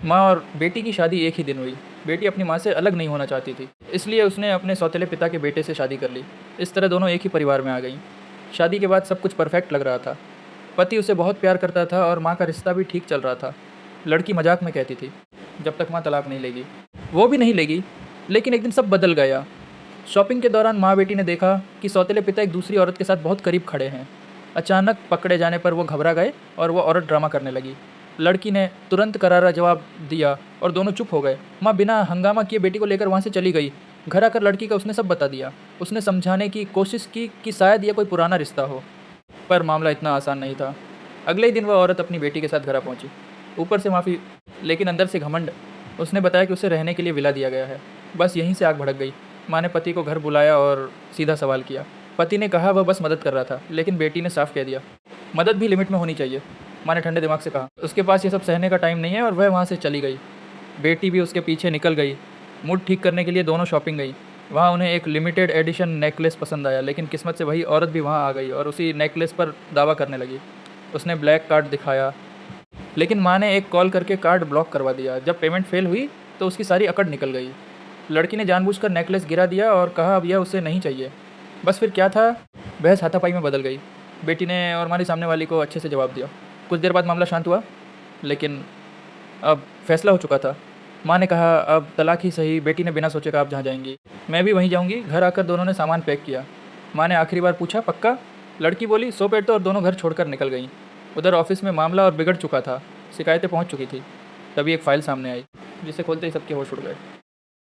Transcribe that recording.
माँ और बेटी की शादी एक ही दिन हुई। बेटी अपनी माँ से अलग नहीं होना चाहती थी, इसलिए उसने अपने सौतेले पिता के बेटे से शादी कर ली। इस तरह दोनों एक ही परिवार में आ गईं। शादी के बाद सब कुछ परफेक्ट लग रहा था। पति उसे बहुत प्यार करता था और माँ का रिश्ता भी ठीक चल रहा था। लड़की मजाक में कहती थी, जब तक माँ तलाक नहीं लेगी। वो भी नहीं लेगी। लेकिन एक दिन सब बदल गया। शॉपिंग के दौरान माँ बेटी ने देखा कि सौतेले पिता एक दूसरी औरत के साथ बहुत करीब खड़े हैं। अचानक पकड़े जाने पर वो घबरा गए और वो औरत ड्रामा करने लगी। लड़की ने तुरंत करारा जवाब दिया और दोनों चुप हो गए। माँ बिना हंगामा किए बेटी को लेकर वहाँ से चली गई। घर आकर लड़की का उसने सब बता दिया। उसने समझाने की कोशिश की कि शायद यह कोई पुराना रिश्ता हो, पर मामला इतना आसान नहीं था। अगले ही दिन वह औरत अपनी बेटी के साथ घर पहुंची। ऊपर से माफ़ी, लेकिन अंदर से घमंड। उसने बताया कि उसे रहने के लिए विला दिया गया है। बस यहीं से आग भड़क गई। माँ ने पति को घर बुलाया और सीधा सवाल किया। पति ने कहा वह बस मदद कर रहा था, लेकिन बेटी ने साफ कह दिया, मदद भी लिमिट में होनी चाहिए। माँ ने ठंडे दिमाग से कहा, उसके पास ये सब सहने का टाइम नहीं है, और वह वहाँ से चली गई। बेटी भी उसके पीछे निकल गई। मूड ठीक करने के लिए दोनों शॉपिंग गई। वहाँ उन्हें एक लिमिटेड एडिशन नेकलेस पसंद आया, लेकिन किस्मत से वही औरत भी वहाँ आ गई और उसी नेकलेस पर दावा करने लगी। उसने ब्लैक कार्ड दिखाया, लेकिन माँ ने एक कॉल करके कार्ड ब्लॉक करवा दिया। जब पेमेंट फेल हुई तो उसकी सारी अकड़ निकल गई। लड़की ने जानबूझकर नेकलेस गिरा दिया और कहा अब यह उसे नहीं चाहिए। बस फिर क्या था, बहस हाथापाई में बदल गई। बेटी ने और मारी सामने वाली को अच्छे से जवाब दिया। कुछ देर बाद मामला शांत हुआ, लेकिन अब फैसला हो चुका था। माँ ने कहा अब तलाक ही सही। बेटी ने बिना सोचे कहा आप जहाँ जाएंगी मैं भी वहीं जाऊँगी। घर आकर दोनों ने सामान पैक किया। माँ ने आखिरी बार पूछा पक्का? लड़की बोली 100 पेड़ तो, और दोनों घर छोड़कर निकल गईं। उधर ऑफिस में मामला और बिगड़ चुका था। शिकायतें पहुँच चुकी थी। तभी एक फ़ाइल सामने आई, जिसे खोलते ही सबके होश उड़ गए।